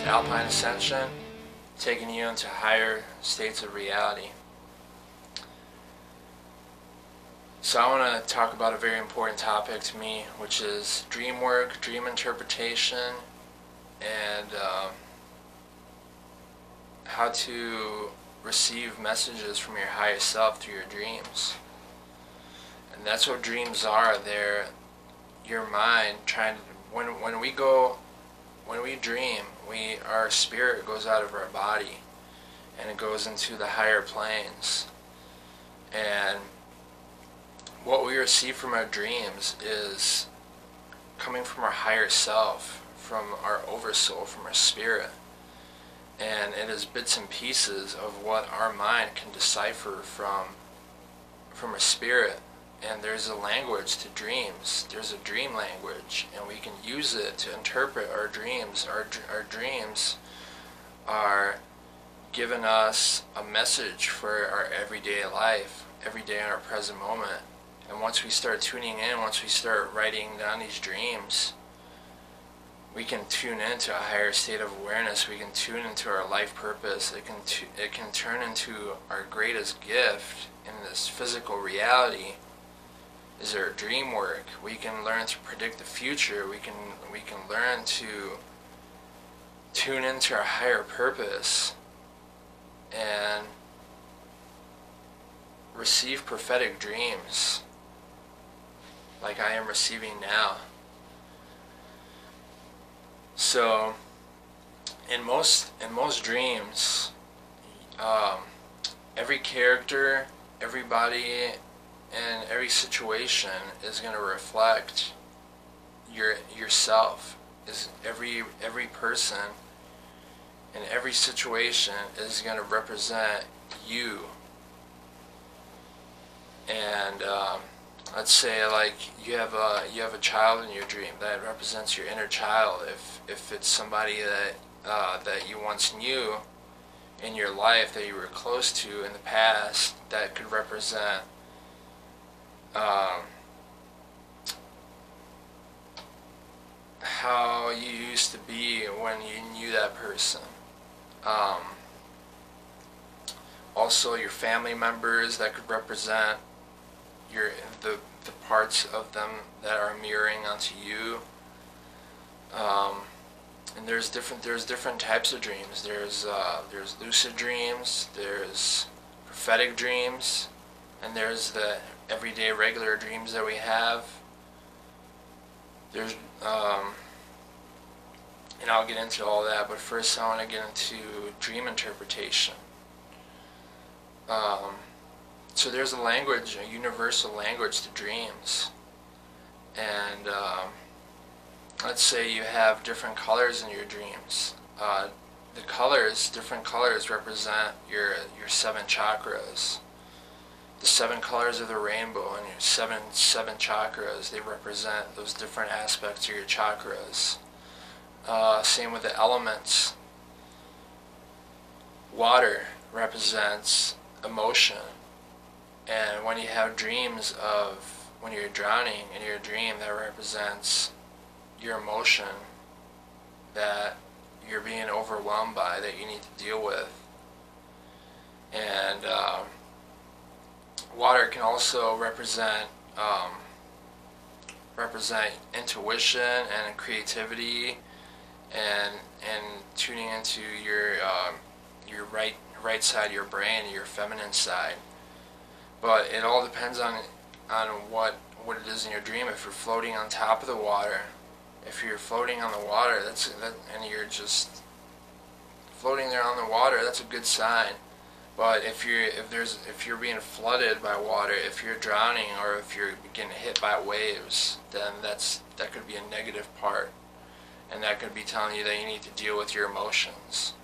Alpine Ascension, taking you into higher states of reality. So I want to talk about a very important topic to me, which is dream work, dream interpretation, and how to receive messages from your higher self through your dreams. And that's what dreams are. They're your mind trying to, when we dream, our spirit goes out of our body and it goes into the higher planes. And what we receive from our dreams is coming from our higher self, from our oversoul, from our spirit. And it is bits and pieces of what our mind can decipher from our spirit. And there's a language to dreams. There's a dream language, and we can use it to interpret our dreams. Our dreams are giving us a message for our everyday life, every day in our present moment. And once we start tuning in, once we start writing down these dreams, we can tune into a higher state of awareness. We can tune into our life purpose. It can turn into our greatest gift in this physical reality. Is our dream work. We can learn to predict the future. We can learn to tune into our higher purpose and receive prophetic dreams like I am receiving now. So in most dreams, every character, everybody, and every situation is going to reflect yourself. Is every person in every situation is going to represent you. And let's say like you have a child in your dream that represents your inner child. If it's somebody that you once knew in your life, that you were close to in the past, that could represent how you used to be when you knew that person. Also your family members, that could represent the parts of them that are mirroring onto you. And there's different types of dreams. There's lucid dreams, there's prophetic dreams, and there's the everyday regular dreams that we have. There's and I'll get into all that, but first I want to get into dream interpretation. So there's a language, a universal language to dreams. And let's say you have different colors in your dreams. Different colors represent your 7 chakras. The 7 colors of the rainbow and your seven chakras, they represent those different aspects of your chakras. Same with the elements. Water represents emotion. And when you have dreams of when you're drowning in your dream, that represents your emotion that you're being overwhelmed by, that you need to deal with. And water can also represent intuition and creativity, and tuning into your right side of your brain, your feminine side. But it all depends on what it is in your dream. If you're floating on top of the water, if you're floating on the water, and you're just floating there on the water, that's a good sign. But if you're being flooded by water, if you're drowning, or if you're getting hit by waves, then that could be a negative part, and that could be telling you that you need to deal with your emotions.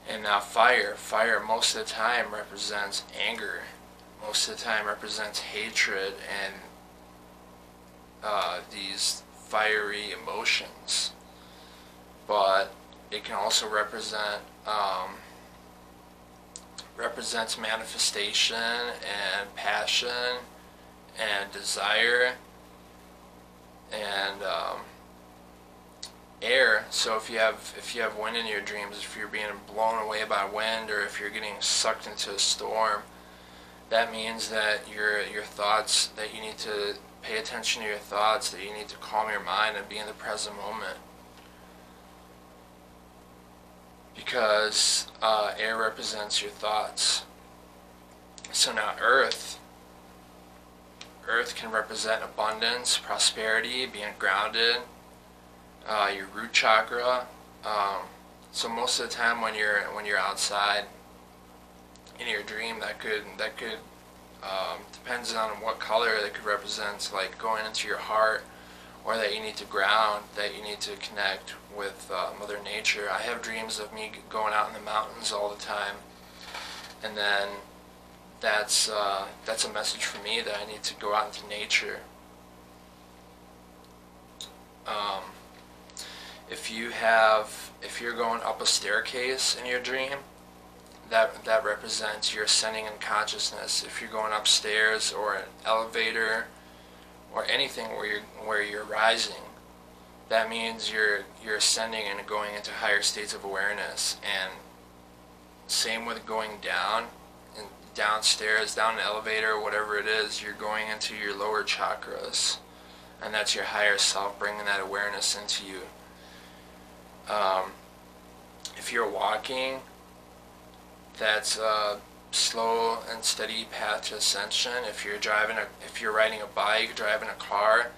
And now fire most of the time represents anger. Most of the time represents hatred and these fiery emotions. But it can also represents manifestation and passion and desire and air. So if you have wind in your dreams, if you're being blown away by wind, or if you're getting sucked into a storm, that means that your thoughts, that you need to pay attention to your thoughts, that you need to calm your mind and be in the present moment. Because air represents your thoughts. So now Earth can represent abundance, prosperity, being grounded, your root chakra. So most of the time when you're outside in your dream, that could depends on what color that could represent, like going into your heart, or that you need to ground, that you need to connect with Mother Nature. I have dreams of me going out in the mountains all the time, and then that's a message for me that I need to go out into nature. If you're going up a staircase in your dream, that represents your ascending in consciousness. If you're going upstairs or an elevator or anything where you're rising, that means you're ascending and going into higher states of awareness. And same with going down and downstairs, down an elevator, whatever it is, you're going into your lower chakras, and that's your higher self, bringing that awareness into you. If you're walking, that's a slow and steady path to ascension. If you're riding a bike, driving a car,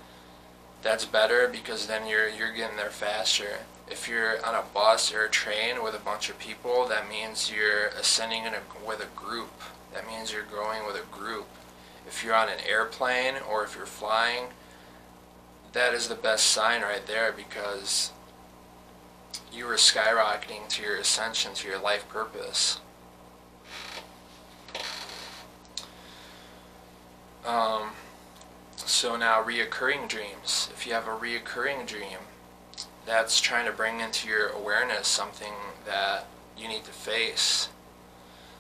that's better, because then you're getting there faster. If you're on a bus or a train with a bunch of people, that means you're ascending with a group. That means you're growing with a group. If you're on an airplane or if you're flying, that is the best sign right there, because you were skyrocketing to your ascension, to your life purpose. So now reoccurring dreams. If you have a reoccurring dream, that's trying to bring into your awareness something that you need to face.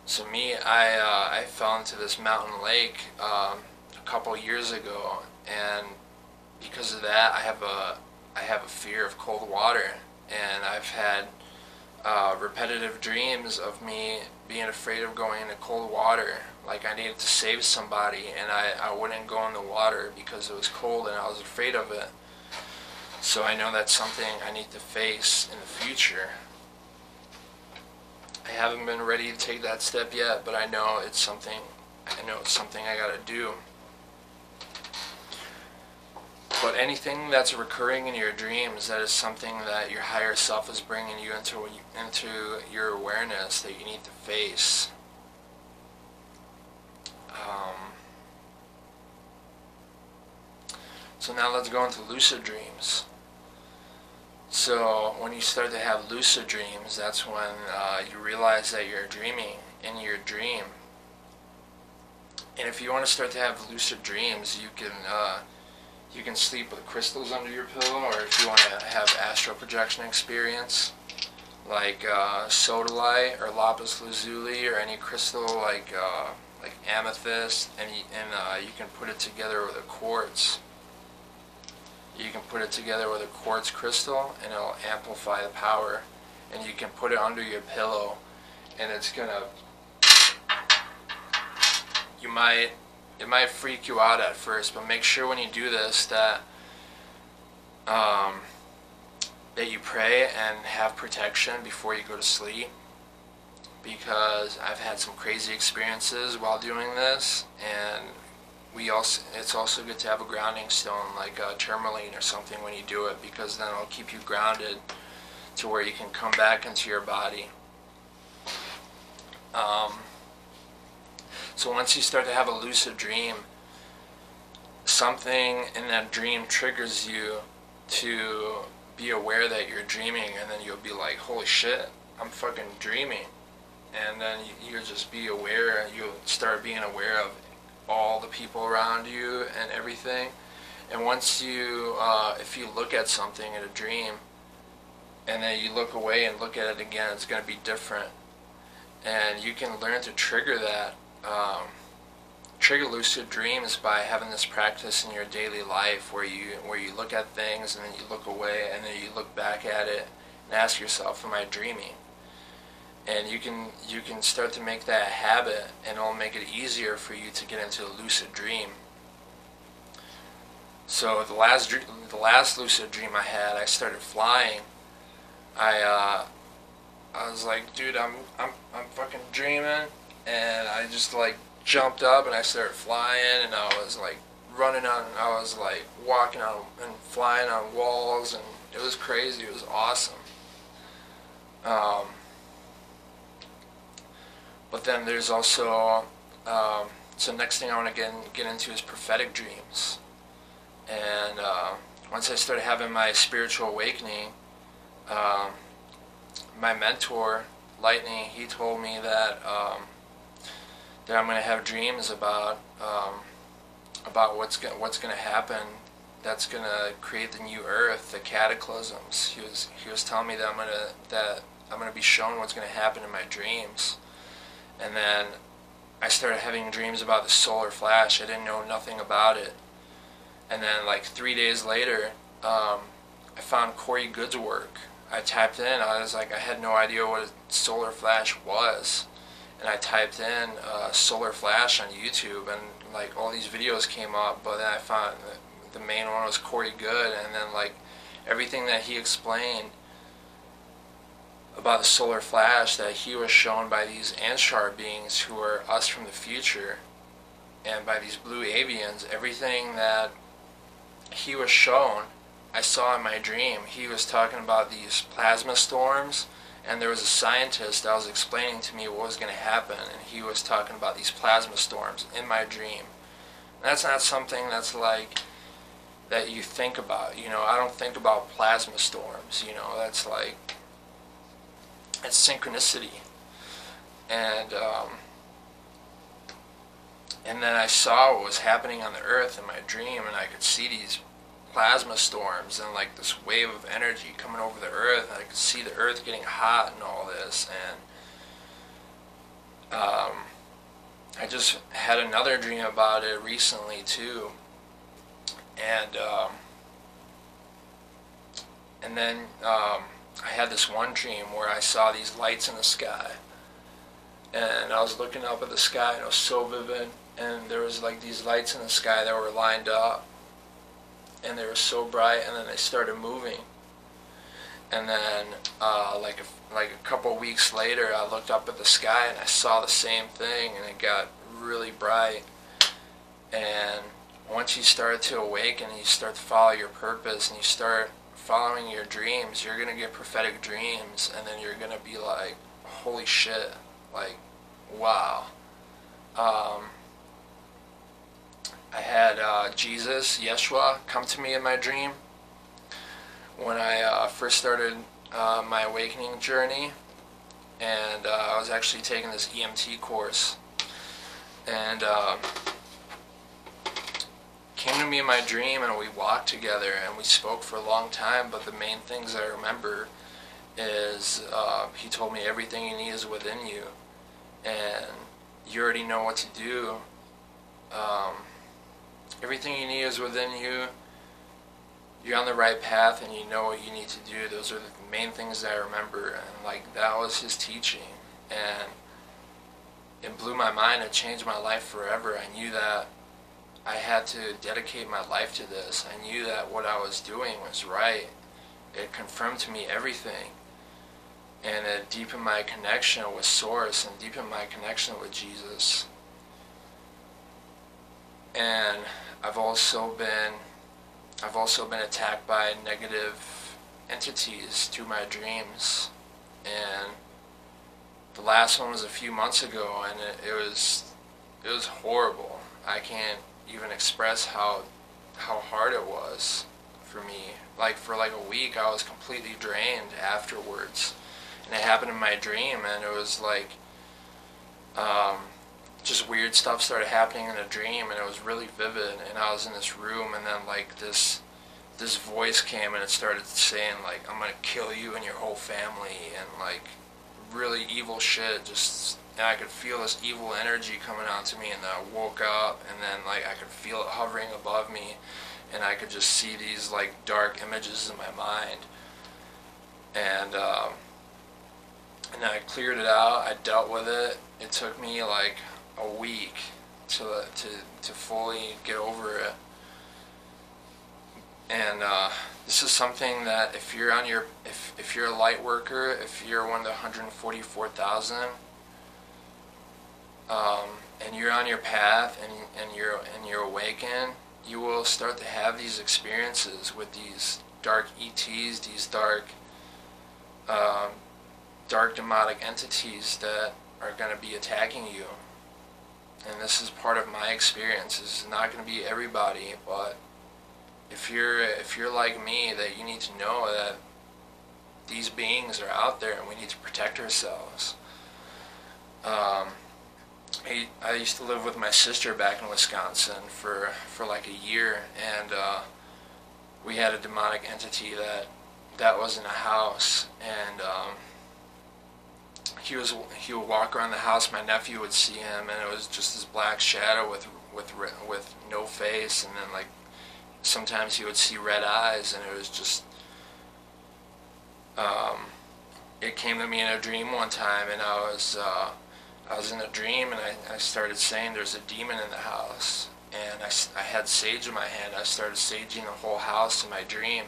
So me, I fell into this mountain lake a couple years ago, and because of that, I have a fear of cold water, and I've had repetitive dreams of me being afraid of going into cold water. Like I needed to save somebody, and I wouldn't go in the water because it was cold and I was afraid of it. So I know that's something I need to face in the future. I haven't been ready to take that step yet, but I know it's something I gotta do. But anything that's recurring in your dreams, that is something that your higher self is bringing you into your awareness that you need to face. So now let's go into lucid dreams. So when you start to have lucid dreams, that's when you realize that you're dreaming in your dream. And if you want to start to have lucid dreams, you can sleep with crystals under your pillow, or if you want to have astral projection experience, like sodalite or lapis lazuli, or any crystal like amethyst, and you can put it together with a quartz. You can put it together with a quartz crystal, and it'll amplify the power. And you can put it under your pillow, and it's gonna. It might freak you out at first, but make sure when you do this that that you pray and have protection before you go to sleep, because I've had some crazy experiences while doing this, and it's also good to have a grounding stone like tourmaline or something when you do it, because then it'll keep you grounded to where you can come back into your body. So once you start to have a lucid dream, something in that dream triggers you to be aware that you're dreaming, and then you'll be like, holy shit, I'm fucking dreaming. And then you'll just be aware, you'll start being aware of all the people around you and everything. And once you, if you look at something in a dream, and then you look away and look at it again, it's going to be different. And you can learn to trigger that trigger lucid dreams by having this practice in your daily life where you look at things and then you look away and then you look back at it and ask yourself, am I dreaming? And you can start to make that a habit, and it'll make it easier for you to get into a lucid dream. So the last lucid dream I had, I started flying. I was like, dude, I'm fucking dreaming, and I just like jumped up and I started flying, and I was like I was like walking on and flying on walls, and it was crazy. It was awesome. But then there's also so next thing I want to get into is prophetic dreams. And once I started having my spiritual awakening, my mentor, Lightning, he told me that that I'm going to have dreams about what's going to happen. That's going to create the new earth, the cataclysms. He was telling me that I'm going to be shown what's going to happen in my dreams. And then I started having dreams about the solar flash. I didn't know nothing about it. And then like 3 days later, I found Corey Good's work. I typed in, I had no idea what a solar flash was. And I typed in solar flash on YouTube, and like all these videos came up, but then I found the main one was Corey Good, and then like everything that he explained about the solar flash, that he was shown by these Anshar beings who are us from the future, and by these blue avians, everything that he was shown, I saw in my dream. He was talking about these plasma storms, and there was a scientist that was explaining to me what was going to happen, and he was talking about these plasma storms in my dream. And that's not something that's like that you think about, you know. I don't think about plasma storms, you know. That's like, it's synchronicity. And then I saw what was happening on the earth in my dream, and I could see these plasma storms and like this wave of energy coming over the earth, and I could see the earth getting hot and all this. And I just had another dream about it recently too. And then I had this one dream where I saw these lights in the sky, and I was looking up at the sky, and it was so vivid, and there was like these lights in the sky that were lined up, and they were so bright, and then they started moving. And then like a couple of weeks later, I looked up at the sky and I saw the same thing, and it got really bright. And once you start to awaken and you start to follow your purpose and you start following your dreams, you're going to get prophetic dreams, and then you're going to be like, holy shit, like, wow. I had Jesus, Yeshua, come to me in my dream when I first started my awakening journey, and I was actually taking this EMT course, and came to me in my dream, and we walked together and we spoke for a long time. But the main things I remember is he told me everything you need is within you, and you already know what to do. Everything you need is within you. You're on the right path, and you know what you need to do. Those are the main things that I remember, and like that was his teaching, and it blew my mind. It changed my life forever. I knew that I had to dedicate my life to this. I knew that what I was doing was right. It confirmed to me everything, and it deepened my connection with Source and deepened my connection with Jesus. And I've also been attacked by negative entities through my dreams, and the last one was a few months ago, and it was horrible. I can't even express how hard it was for me. Like for like a week, I was completely drained afterwards, and it happened in my dream, and it was like just weird stuff started happening in a dream, and it was really vivid. And I was in this room, and then like this voice came, and it started saying like, I'm gonna kill you and your whole family, and like really evil shit just and I could feel this evil energy coming onto me, and then I woke up, and then like I could feel it hovering above me, and I could just see these like dark images in my mind, and then I cleared it out. I dealt with it. It took me like a week to fully get over it. And this is something that if you're on your if you're a light worker, if you're one of the 144,000, and you're on your path and you're awakened, you will start to have these experiences with these dark ETs, these dark demonic entities that are going to be attacking you. And this is part of my experience. This is not going to be everybody, but if you're like me, that you need to know that these beings are out there and we need to protect ourselves. I used to live with my sister back in Wisconsin for like a year, and we had a demonic entity that was in a house, and he would walk around the house. My nephew would see him, and it was just this black shadow with no face, and then like sometimes he would see red eyes, and it was just it came to me in a dream one time, and I was in a dream, and I started saying there's a demon in the house, and I had sage in my hand. I started saging the whole house in my dream,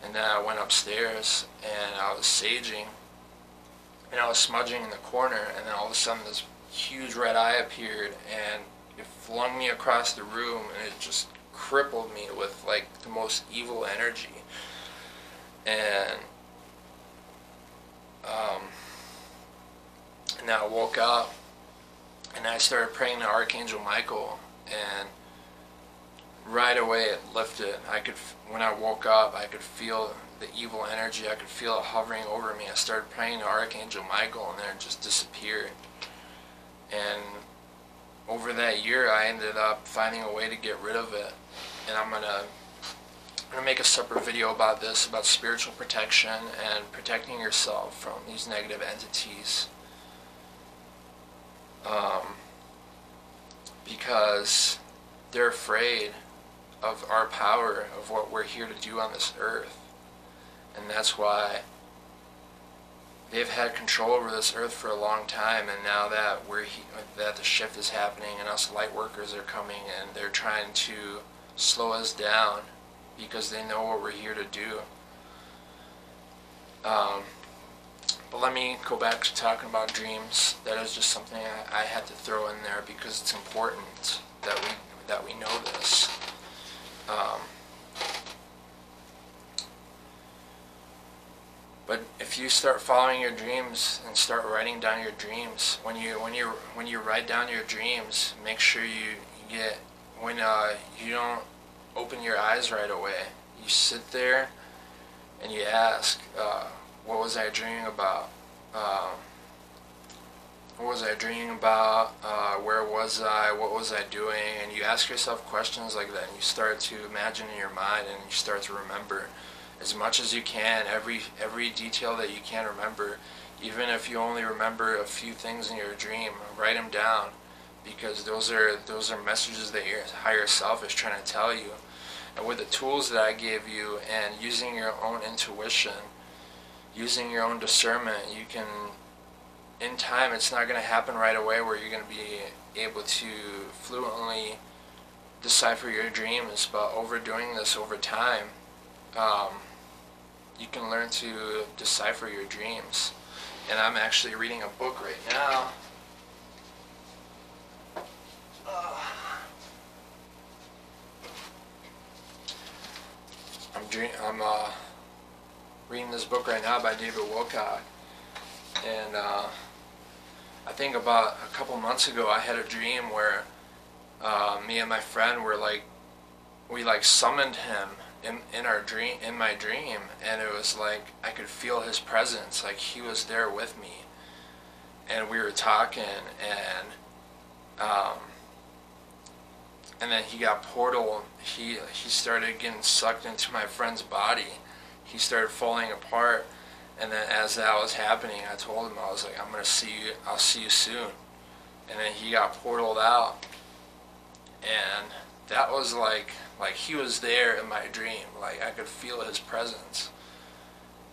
and then I went upstairs and I was saging, and I was smudging in the corner, and then all of a sudden this huge red eye appeared, and it flung me across the room, and it just crippled me with like the most evil energy. And now I woke up and I started praying to Archangel Michael, and right away it lifted. When I woke up, I could feel the evil energy. I could feel it hovering over me. I started praying to Archangel Michael, and then it just disappeared. And over that year, I ended up finding a way to get rid of it. And I'm gonna make a separate video about this, about spiritual protection and protecting yourself from these negative entities. Because they're afraid of our power, of what we're here to do on this earth. And that's why they've had control over this earth for a long time, and now that that the shift is happening and us light workers are coming, and they're trying to slow us down because they know what we're here to do. But let me go back to talking about dreams. That is just something I had to throw in there because it's important that we know this. But if you start following your dreams and start writing down your dreams, when you write down your dreams, make sure you don't open your eyes right away. You sit there and you ask, what was I dreaming about? What was I dreaming about? Where was I? What was I doing? And you ask yourself questions like that, and you start to imagine in your mind, and you start to remember as much as you can, every detail that you can remember. Even if you only remember a few things in your dream, write them down, because those are messages that your higher self is trying to tell you. And with the tools that I gave you, and using your own intuition, using your own discernment, you can, in time, it's not going to happen right away where you're going to be able to fluently decipher your dreams, but over doing this over time, you can learn to decipher your dreams. And I'm actually reading a book right now. I'm reading this book right now by David Wilcock, and I think about a couple months ago I had a dream where me and my friend we summoned him in my dream, and it was like I could feel his presence, like he was there with me, and we were talking, and then he got portal. He started getting sucked into my friend's body. He started falling apart, And then as that was happening, I told him, I was like, I'll see you soon. And then he got portaled out. And that was like he was there in my dream. Like I could feel his presence.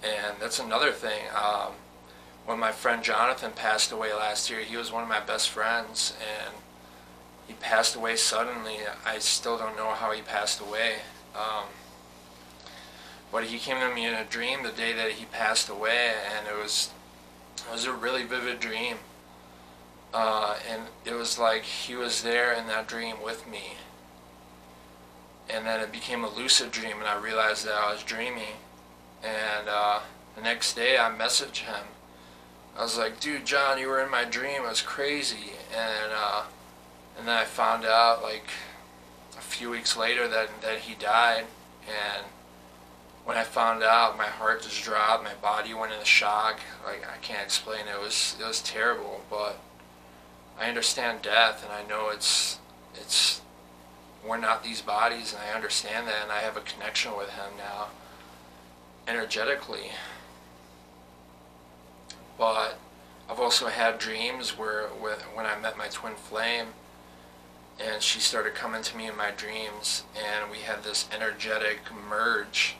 And that's another thing. When my friend Jonathan passed away last year, he was one of my best friends, and he passed away suddenly. I still don't know how he passed away. But he came to me in a dream the day that he passed away, and it was a really vivid dream. And it was like he was there in that dream with me. And then it became a lucid dream, and I realized that I was dreaming. And the next day I messaged him. I was like, dude, John, you were in my dream. It was crazy. And then I found out like a few weeks later that he died. And when I found out, my heart just dropped. My body went into shock. Like I can't explain it. It was terrible. But I understand death, and I know it's we're not these bodies, and I understand that, and I have a connection with him now, energetically. But I've also had dreams where when I met my twin flame, and she started coming to me in my dreams, and we had this energetic merge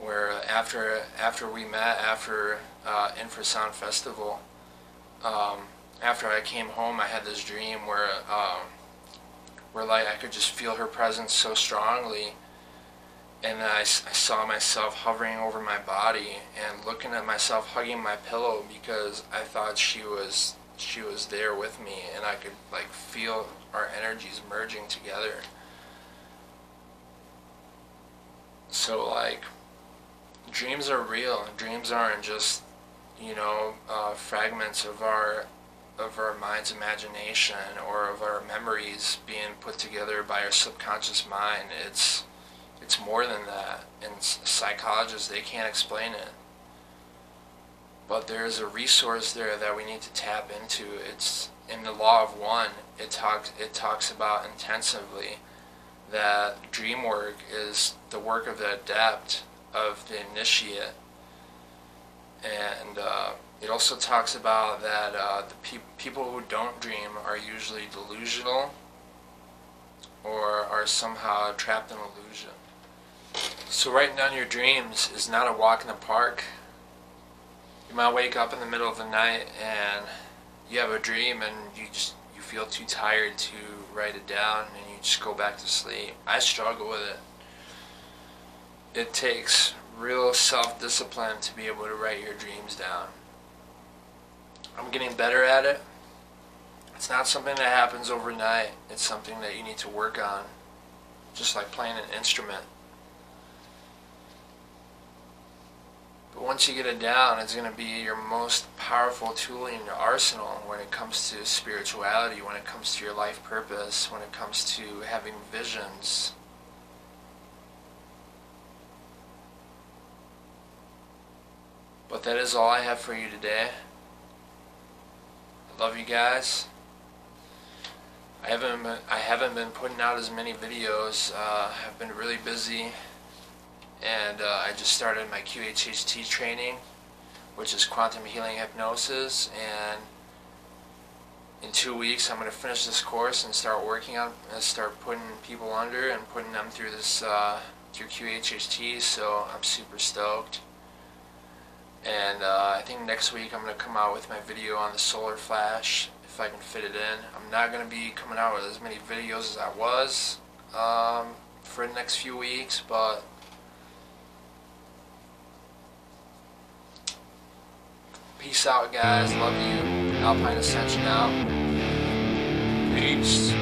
where after we met, after Infrasound Festival, after I came home, I had this dream where like I could just feel her presence so strongly, and then I saw myself hovering over my body and looking at myself hugging my pillow because I thought she was there with me, and I could like feel our energies merging together. So like dreams are real, and dreams aren't just fragments of our mind's imagination or of our memories being put together by our subconscious mind. It's more than that, and psychologists, they can't explain it. But there's a resource there that we need to tap into. It's in the Law of One. It talks about intensively that dream work is the work of the adept, of the initiate, and it also talks about that the people who don't dream are usually delusional or are somehow trapped in illusion. So writing down your dreams is not a walk in the park. You might wake up in the middle of the night and you have a dream and you feel too tired to write it down and you just go back to sleep. I struggle with it. It takes real self-discipline to be able to write your dreams down. I'm getting better at it. It's not something that happens overnight. It's something that you need to work on, just like playing an instrument. But once you get it down, it's going to be your most powerful tool in your arsenal when it comes to spirituality, when it comes to your life purpose, when it comes to having visions. But that is all I have for you today. I love you guys. I haven't been putting out as many videos. I've been really busy, and I just started my QHHT training, which is quantum healing hypnosis, and in 2 weeks I'm going to finish this course and start working on and start putting people under and putting them through this through QHHT. So I'm super stoked. And I think next week I'm going to come out with my video on the solar flash, if I can fit it in. I'm not going to be coming out with as many videos as I was for the next few weeks, but peace out, guys. Love you. Alpine Ascension out. Peace.